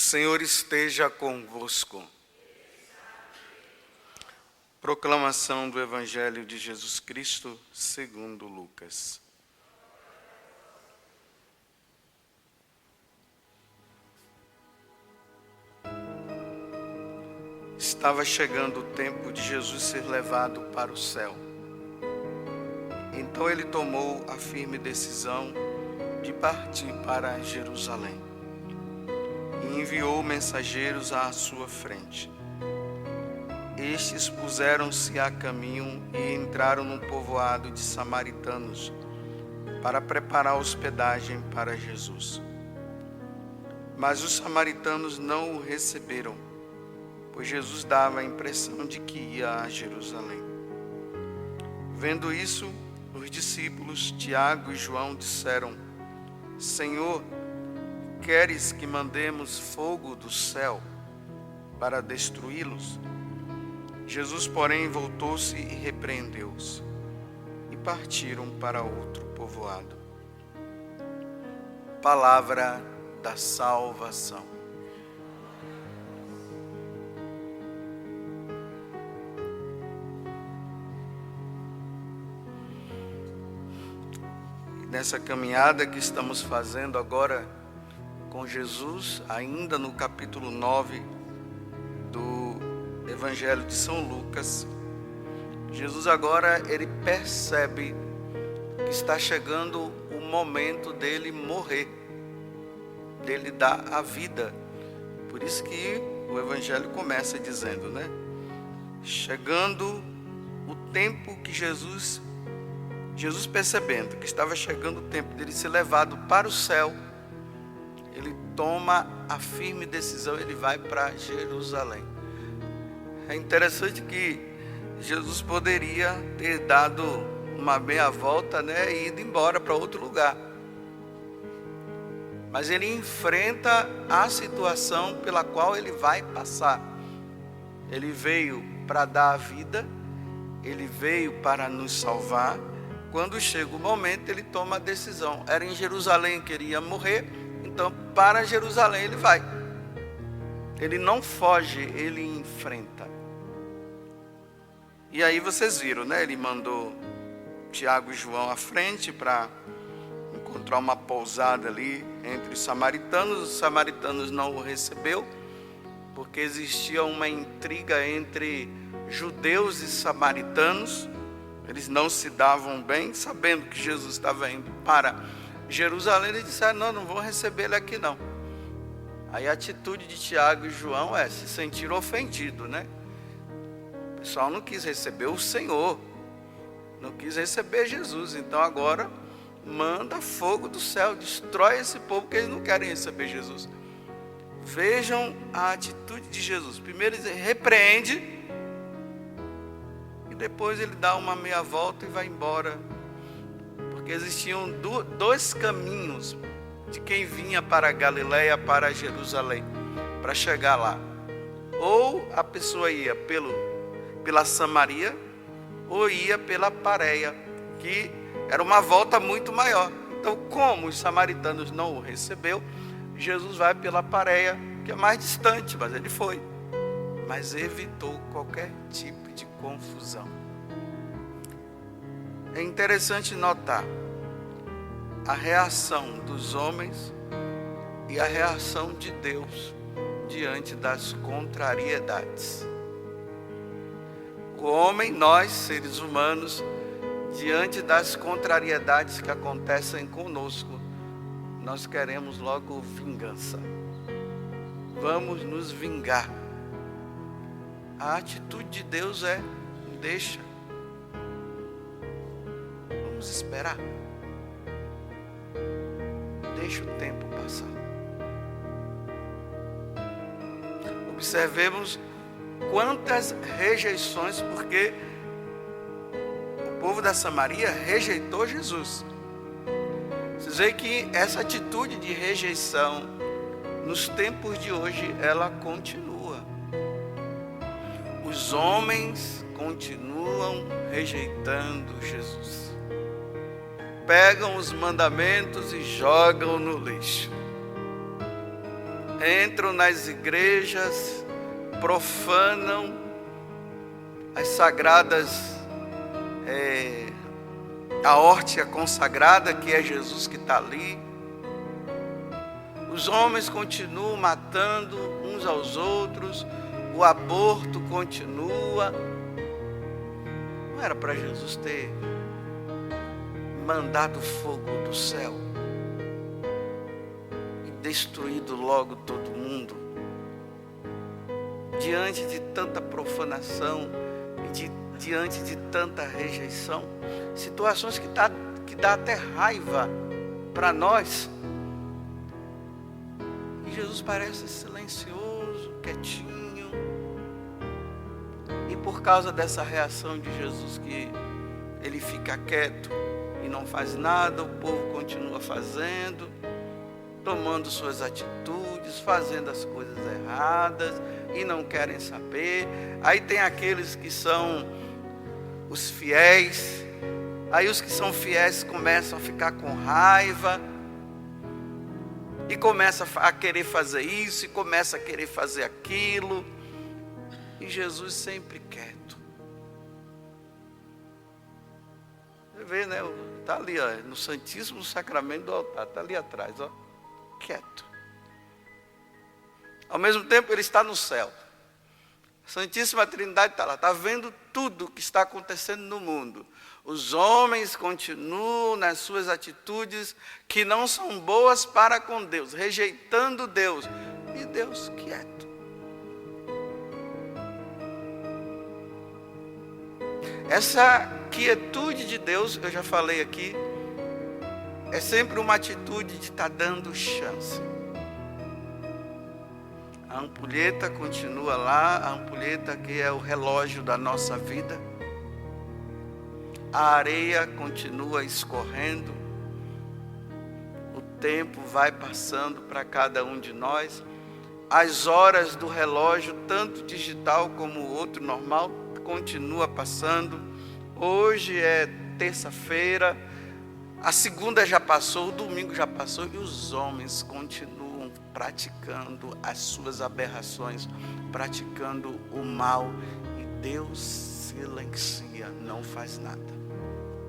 Senhor esteja convosco. Proclamação do Evangelho de Jesus Cristo segundo Lucas. Estava chegando o tempo de Jesus ser levado para o céu. Então ele tomou a firme decisão de partir para Jerusalém e enviou mensageiros à sua frente. Estes puseram-se a caminho e entraram num povoado de samaritanos para preparar hospedagem para Jesus. Mas os samaritanos não o receberam, pois Jesus dava a impressão de que ia a Jerusalém. Vendo isso, os discípulos Tiago e João disseram: Senhor, queres que mandemos fogo do céu para destruí-los? Jesus, porém, voltou-se e repreendeu-os, e partiram para outro povoado. Palavra da salvação. E nessa caminhada que estamos fazendo agora com Jesus, ainda no capítulo 9 do Evangelho de São Lucas, Jesus agora ele percebe que está chegando o momento dele morrer, dele dar a vida. Por isso que o Evangelho começa dizendo, chegando o tempo que Jesus percebendo que estava chegando o tempo dele ser levado para o céu, ele toma a firme decisão, ele vai para Jerusalém. É interessante que Jesus poderia ter dado uma meia volta, e ido embora para outro lugar. Mas ele enfrenta a situação pela qual ele vai passar. Ele veio para dar a vida, ele veio para nos salvar. Quando chega o momento, ele toma a decisão. Era em Jerusalém que ele ia morrer, então para Jerusalém ele vai. Ele não foge, ele enfrenta. E aí vocês viram, ele mandou Tiago e João à frente para encontrar uma pousada ali entre os samaritanos não o recebeu, porque existia uma intriga entre judeus e samaritanos. Eles não se davam bem, sabendo que Jesus estava indo para Jerusalém, eles disseram: não vão receber ele aqui não. Aí a atitude de Tiago e João se sentiram ofendidos, O pessoal não quis receber o Senhor, não quis receber Jesus, então agora manda fogo do céu, destrói esse povo que eles não querem receber Jesus. Vejam a atitude de Jesus. Primeiro ele repreende, e depois ele dá uma meia volta e vai embora, porque existiam dois caminhos de quem vinha para Galileia, para Jerusalém, para chegar lá. Ou a pessoa ia pela Samaria, ou ia pela Pareia, que era uma volta muito maior. Então, como os samaritanos não o recebeu, Jesus vai pela Pareia, que é mais distante, mas ele foi. Mas evitou qualquer tipo de confusão. É interessante notar a reação dos homens e a reação de Deus diante das contrariedades. O homem, nós, seres humanos, diante das contrariedades que acontecem conosco, nós queremos logo vingança. Vamos nos vingar. A atitude de Deus deixa. Vamos esperar. Deixa o tempo passar. Observemos quantas rejeições, porque o povo da Samaria rejeitou Jesus. Vocês veem que essa atitude de rejeição, nos tempos de hoje, ela continua. Os homens continuam rejeitando Jesus. Pegam os mandamentos e jogam no lixo. entram nas igrejas, profanam as sagradas, a hóstia consagrada, que é Jesus que está ali. Os homens continuam matando uns aos outros, o aborto continua. Não era para Jesus ter mandado fogo do céu e destruído logo todo mundo? Diante de tanta profanação e diante de tanta rejeição, situações que dá até raiva para nós. E Jesus parece silencioso, quietinho. E por causa dessa reação de Jesus, que ele fica quieto e não faz nada, o povo continua fazendo, tomando suas atitudes, fazendo as coisas erradas e não querem saber. Aí tem aqueles que são os fiéis, aí os que são fiéis começam a ficar com raiva e começam a querer fazer isso e começam a querer fazer aquilo, e Jesus sempre quieto. Você vê, né? Está ali, ó, no Santíssimo Sacramento do altar, está ali atrás, ó, quieto. Ao mesmo tempo ele está no céu. A Santíssima Trindade está lá, está vendo tudo o que está acontecendo no mundo. Os homens continuam nas suas atitudes que não são boas para com Deus, rejeitando Deus. E Deus quieto. Essa quietude de Deus, eu já falei aqui, é sempre uma atitude de estar dando chance. A ampulheta continua lá, a ampulheta que é o relógio da nossa vida. A areia continua escorrendo. O tempo vai passando para cada um de nós. As horas do relógio, tanto digital como o outro normal, continua passando. Hoje é terça-feira, a segunda já passou, o domingo já passou, e os homens continuam praticando as suas aberrações, praticando o mal, e Deus silencia, não faz nada.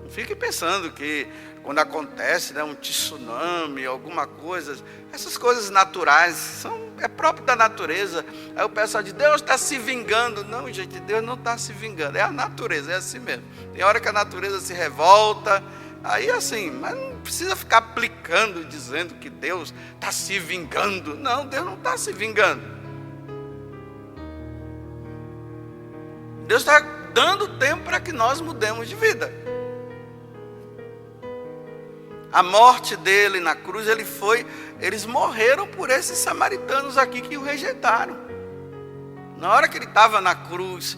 Não fique pensando que quando acontece, né, um tsunami, alguma coisa, essas coisas naturais, é próprio da natureza. Aí o pessoal diz, Deus está se vingando. Não, gente, Deus não está se vingando, é a natureza, é assim mesmo. Tem hora que a natureza se revolta, aí assim, mas não precisa ficar aplicando, dizendo que Deus está se vingando. Não, Deus não está se vingando. Deus está dando tempo para que nós mudemos de vida. A morte dele na cruz, eles morreram por esses samaritanos aqui que o rejeitaram. Na hora que ele estava na cruz,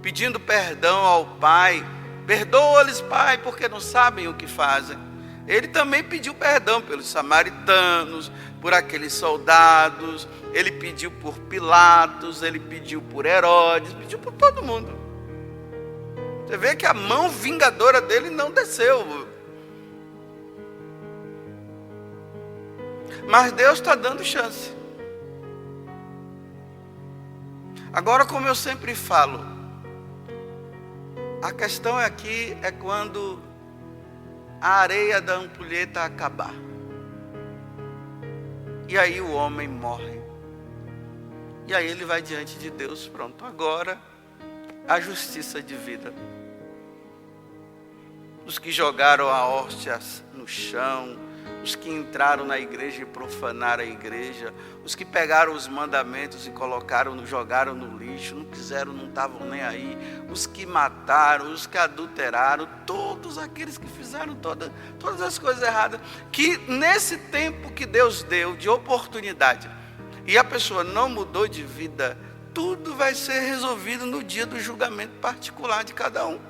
pedindo perdão ao Pai, perdoa-lhes, Pai, porque não sabem o que fazem. Ele também pediu perdão pelos samaritanos, por aqueles soldados, ele pediu por Pilatos, ele pediu por Herodes, pediu por todo mundo. Você vê que a mão vingadora dele não desceu. Mas Deus está dando chance. Agora, como eu sempre falo, a questão aqui é quando a areia da ampulheta acabar. E aí o homem morre. E aí ele vai diante de Deus, pronto, agora a justiça divina. Os que jogaram a hóstia no chão, os que entraram na igreja e profanaram a igreja, os que pegaram os mandamentos e jogaram no lixo, não quiseram, não estavam nem aí, os que mataram, os que adulteraram, todos aqueles que fizeram todas as coisas erradas, que nesse tempo que Deus deu de oportunidade, e a pessoa não mudou de vida, tudo vai ser resolvido no dia do julgamento particular de cada um.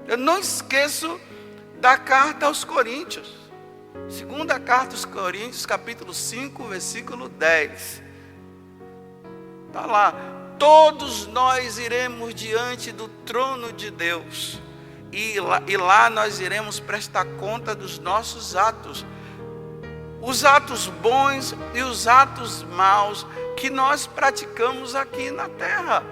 Eu não esqueço da carta aos Coríntios. Segunda carta aos Coríntios, capítulo 5, versículo 10. Está lá. Todos nós iremos diante do trono de Deus. E lá nós iremos prestar conta dos nossos atos. os atos bons e os atos maus que nós praticamos aqui na terra.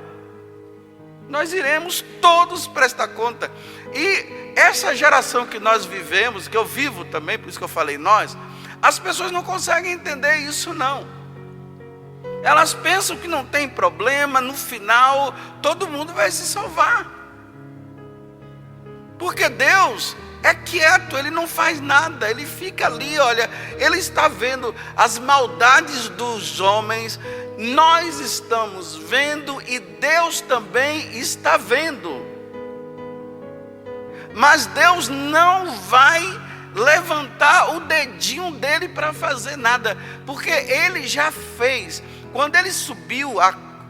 Nós iremos todos prestar conta. E essa geração que nós vivemos, que eu vivo também, por isso que eu falei nós, as pessoas não conseguem entender isso não. Elas pensam que não tem problema, no final todo mundo vai se salvar. Porque Deus é quieto, Ele não faz nada, Ele fica ali, olha, Ele está vendo as maldades dos homens, nós estamos vendo e Deus também está vendo. Mas Deus não vai levantar o dedinho dele para fazer nada, porque Ele já fez. Quando Ele subiu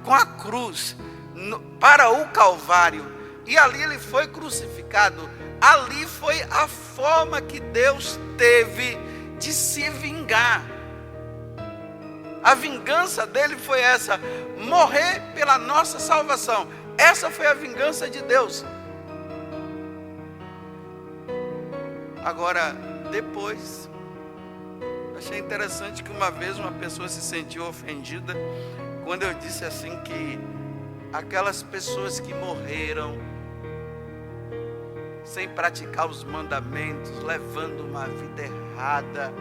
com a cruz para o Calvário, e ali Ele foi crucificado, ali foi a forma que Deus teve de se vingar. A vingança dele foi essa, morrer pela nossa salvação. Essa foi a vingança de Deus. Agora, depois, achei interessante que uma vez uma pessoa se sentiu ofendida quando eu disse assim que aquelas pessoas que morreram sem praticar os mandamentos, levando uma vida errada,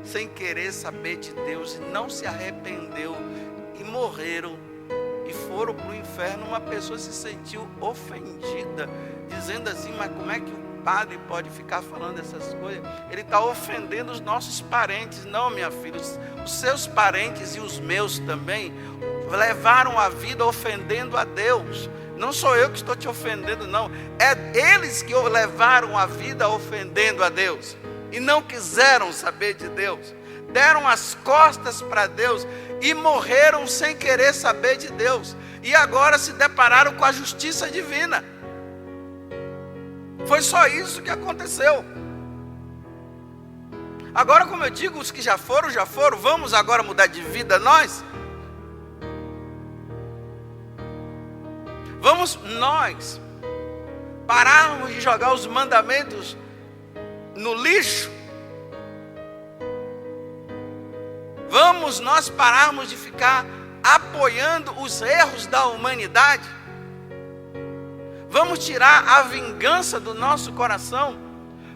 sem querer saber de Deus, e não se arrependeu, e morreram, e foram para o inferno, uma pessoa se sentiu ofendida, dizendo assim, mas como é que o padre pode ficar falando essas coisas? Ele está ofendendo os nossos parentes. Não, minha filha, os seus parentes e os meus também levaram a vida ofendendo a Deus. Não sou eu que estou te ofendendo, não. É eles que levaram a vida ofendendo a Deus. E não quiseram saber de Deus. Deram as costas para Deus. E morreram sem querer saber de Deus. E agora se depararam com a justiça divina. Foi só isso que aconteceu. Agora, como eu digo, os que já foram, vamos agora mudar de vida nós? Vamos nós pararmos de jogar os mandamentos no lixo? Vamos nós pararmos de ficar apoiando os erros da humanidade? Vamos tirar a vingança do nosso coração?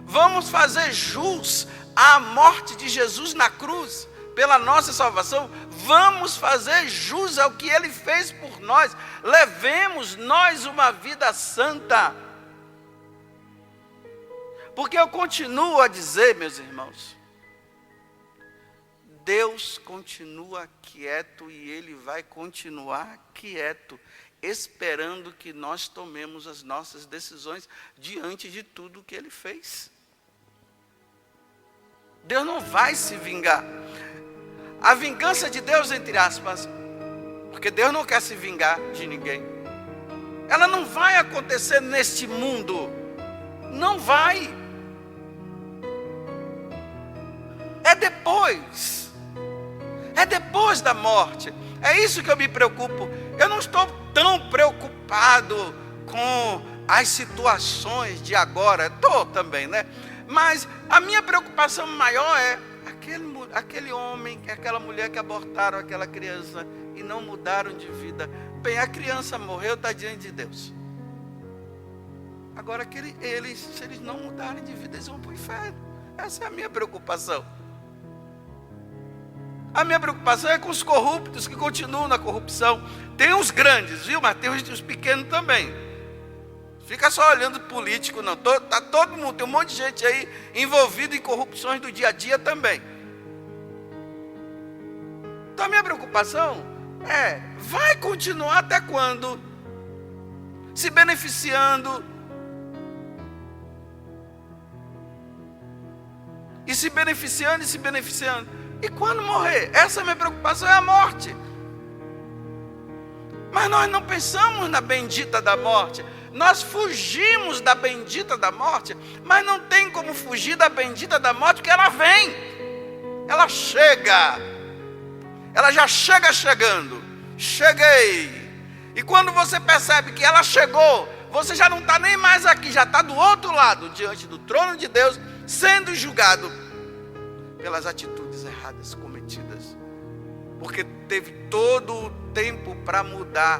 Vamos fazer jus à morte de Jesus na cruz, pela nossa salvação? Vamos fazer jus ao que Ele fez por nós. Levemos nós uma vida santa. Porque eu continuo a dizer, meus irmãos, Deus continua quieto e Ele vai continuar quieto, esperando que nós tomemos as nossas decisões diante de tudo que Ele fez. Deus não vai se vingar. A vingança de Deus, entre aspas, porque Deus não quer se vingar de ninguém, ela não vai acontecer neste mundo. Não vai. É depois. É depois da morte. É isso que eu me preocupo. Eu não estou tão preocupado com as situações de agora. Estou também, né? Mas a minha preocupação maior é aquele homem, aquela mulher que abortaram aquela criança e não mudaram de vida. Bem, a criança morreu, está diante de Deus. Agora, se eles não mudarem de vida, eles vão para o inferno. Essa é a minha preocupação. A minha preocupação é com os corruptos que continuam na corrupção. Tem os grandes, viu? Mas tem os pequenos também. Fica só olhando político, não. Tá todo mundo, tem um monte de gente aí envolvido em corrupções do dia a dia também. Então a minha preocupação é, vai continuar até quando? Se beneficiando. E se beneficiando e se beneficiando. E quando morrer? Essa é a minha preocupação, é a morte. Mas nós não pensamos na bendita da morte. Nós fugimos da bendita da morte, mas não tem como fugir da bendita da morte, porque ela vem. Ela chega. Ela já chega chegando. Cheguei. E quando você percebe que ela chegou, você já não está nem mais aqui, já está do outro lado, diante do trono de Deus, sendo julgado. pelas atitudes erradas cometidas. Porque teve todo o tempo para mudar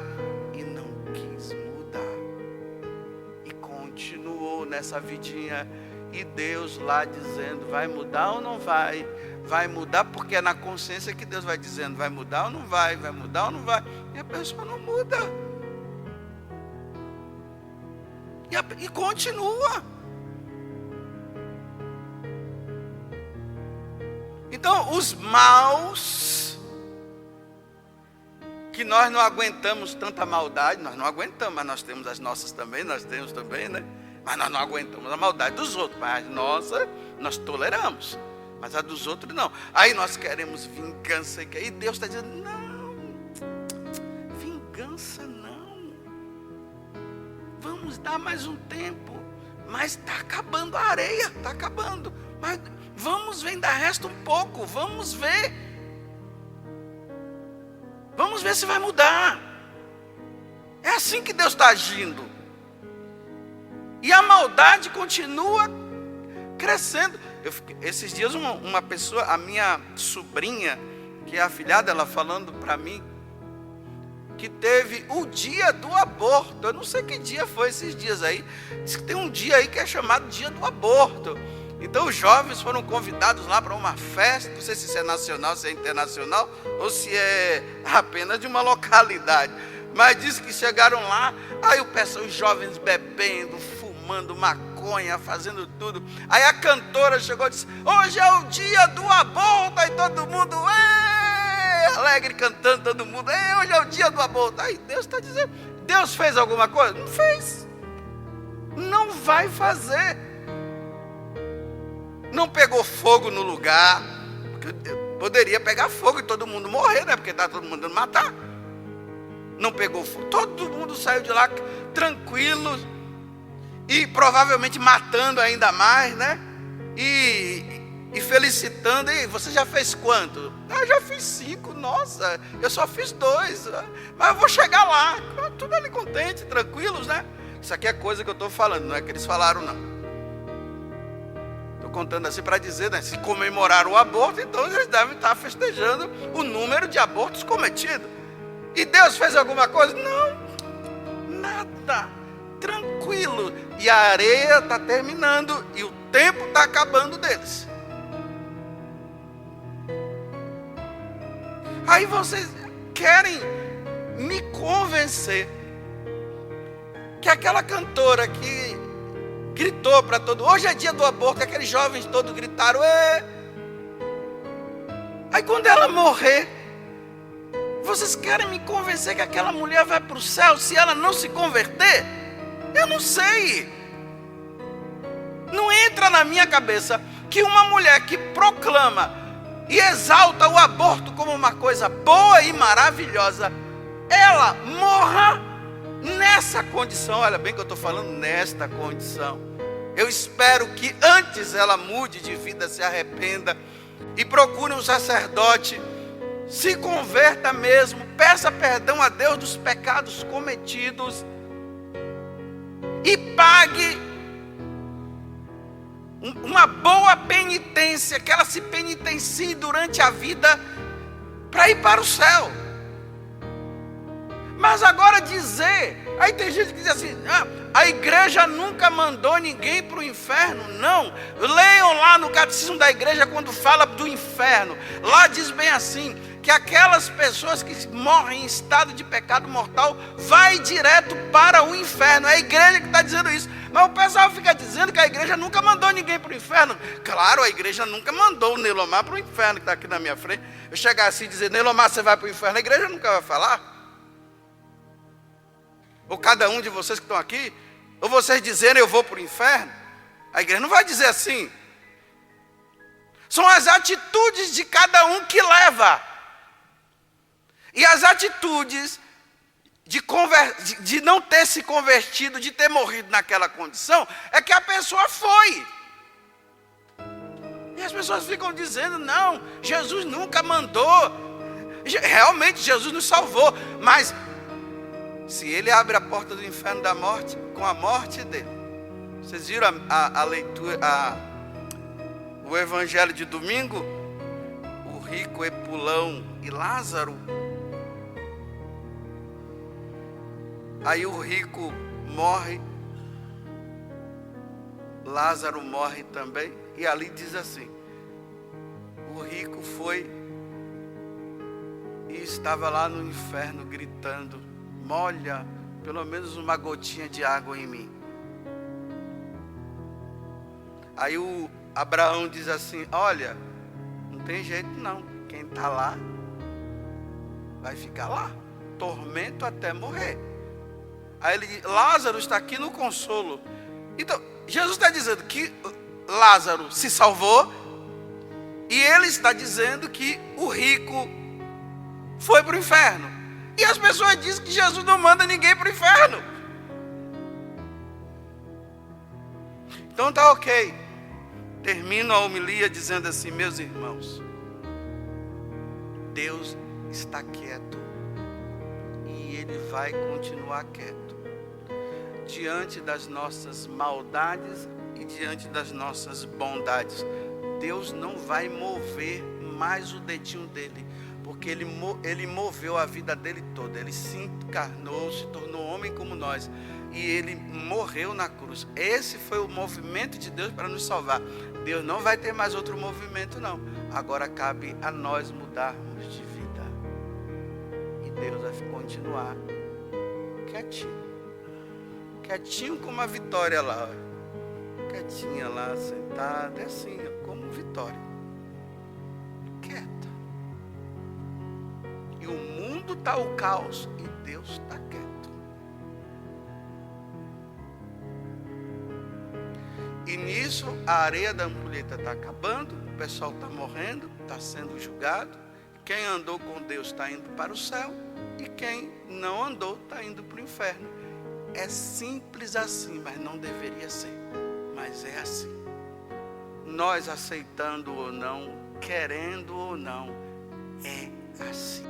e não quis mudar. E continuou nessa vidinha. E Deus lá dizendo, vai mudar ou não vai? Vai mudar, porque é na consciência que Deus vai dizendo, vai mudar ou não vai? Vai mudar ou não vai? E a pessoa não muda. E continua. Então, os maus, que nós não aguentamos tanta maldade, nós não aguentamos, mas nós temos as nossas também, nós temos também, né? Mas nós não aguentamos a maldade dos outros, mas a nossa, nós toleramos, mas a dos outros não. Aí nós queremos vingança, e Deus está dizendo, não, vingança não, vamos dar mais um tempo, mas está acabando a areia, está acabando, mas vamos ver, ainda resta um pouco, vamos ver se vai mudar. É assim que Deus está agindo. E a maldade continua crescendo. Esses dias uma pessoa, a minha sobrinha, que é afilhada, ela falando para mim, que teve o dia do aborto. Eu não sei que dia foi esses dias aí. Diz que tem um dia aí que é chamado dia do aborto. Então os jovens foram convidados lá para uma festa. Não sei se isso é nacional, se é internacional, ou se é apenas de uma localidade. Mas diz que chegaram lá, aí o pessoal, os jovens bebendo, fumando maconha, fazendo tudo. Aí a cantora chegou e disse, hoje é o dia do aborto. Aí todo mundo, alegre, cantando, todo mundo, hoje é o dia do aborto. Aí Deus está dizendo, Deus fez alguma coisa? Não fez. Não vai fazer. Não pegou fogo no lugar, porque poderia pegar fogo e todo mundo morrer, né? Porque está todo mundo mandando matar. Não pegou fogo, todo mundo saiu de lá tranquilo e provavelmente matando ainda mais, né? E felicitando. E você já fez quanto? Eu já fiz 5, nossa, eu só fiz 2, mas eu vou chegar lá, tudo ali contente, tranquilos, né? Isso aqui é coisa que eu estou falando, não é que eles falaram não. Estou contando assim para dizer, né? Se comemoraram o aborto, então eles devem estar festejando o número de abortos cometidos. E Deus fez alguma coisa? Não, nada, tranquilo. E a areia está terminando e o tempo está acabando deles. Aí vocês querem me convencer que aquela cantora que gritou para todo, hoje é dia do aborto, aqueles jovens todos gritaram, Aí quando ela morrer, vocês querem me convencer que aquela mulher vai para o céu se ela não se converter? Eu não sei. Não entra na minha cabeça que uma mulher que proclama e exalta o aborto como uma coisa boa e maravilhosa, ela morra nessa condição. Olha bem que eu estou falando nesta condição. Eu espero que antes ela mude de vida, se arrependa e procure um sacerdote, se converta mesmo, peça perdão a Deus dos pecados cometidos e pague uma boa penitência, que ela se penitencie durante a vida para ir para o céu. Mas agora dizer, aí tem gente que diz assim, a igreja nunca mandou ninguém para o inferno. Não, leiam lá no catecismo da igreja quando fala do inferno, lá diz bem assim, que aquelas pessoas que morrem em estado de pecado mortal vai direto para o inferno. É a igreja que está dizendo isso. Mas o pessoal fica dizendo que a igreja nunca mandou ninguém para o inferno. Claro, a igreja nunca mandou o Neilomar para o inferno, que está aqui na minha frente. Eu chegar assim e dizer, Neilomar, você vai para o inferno, a igreja nunca vai falar. Ou cada um de vocês que estão aqui, ou vocês dizerem eu vou para o inferno, a igreja não vai dizer assim. São as atitudes de cada um que leva. E as atitudes de não ter se convertido, de ter morrido naquela condição, é que a pessoa foi. E as pessoas ficam dizendo, não, Jesus nunca mandou. Realmente Jesus nos salvou, mas se ele abre a porta do inferno da morte, com a morte dele. Vocês viram a leitura, O evangelho de domingo, o rico é pulão e Lázaro. Aí o rico morre, Lázaro morre também, e ali diz assim: o rico foi e estava lá no inferno gritando: molha pelo menos uma gotinha de água em mim. Aí o Abraão diz assim: olha, não tem jeito não, quem está lá vai ficar lá, tormento até morrer. Aí ele diz: Lázaro está aqui no consolo. Então Jesus está dizendo que Lázaro se salvou, e ele está dizendo que o rico foi para o inferno. E as pessoas dizem que Jesus não manda ninguém para o inferno. Então tá ok. Termino a homilia dizendo assim: meus irmãos, Deus está quieto e Ele vai continuar quieto diante das nossas maldades e diante das nossas bondades. Deus não vai mover mais o dedinho dele, porque ele moveu a vida dele toda. Ele se encarnou, se tornou homem como nós, e ele morreu na cruz. Esse foi o movimento de Deus para nos salvar. Deus não vai ter mais outro movimento não. Agora cabe a nós mudarmos de vida, e Deus vai continuar quietinho, quietinho como a Vitória lá, quietinha lá, sentada, é assim, como Vitória, quieta. E o mundo está o caos e Deus está quieto. E nisso a areia da ampulheta está acabando, o pessoal está morrendo, está sendo julgado. Quem andou com Deus está indo para o céu, e quem não andou está indo para o inferno. É simples assim, mas não deveria ser. Mas é assim. Nós aceitando ou não, querendo ou não, é assim.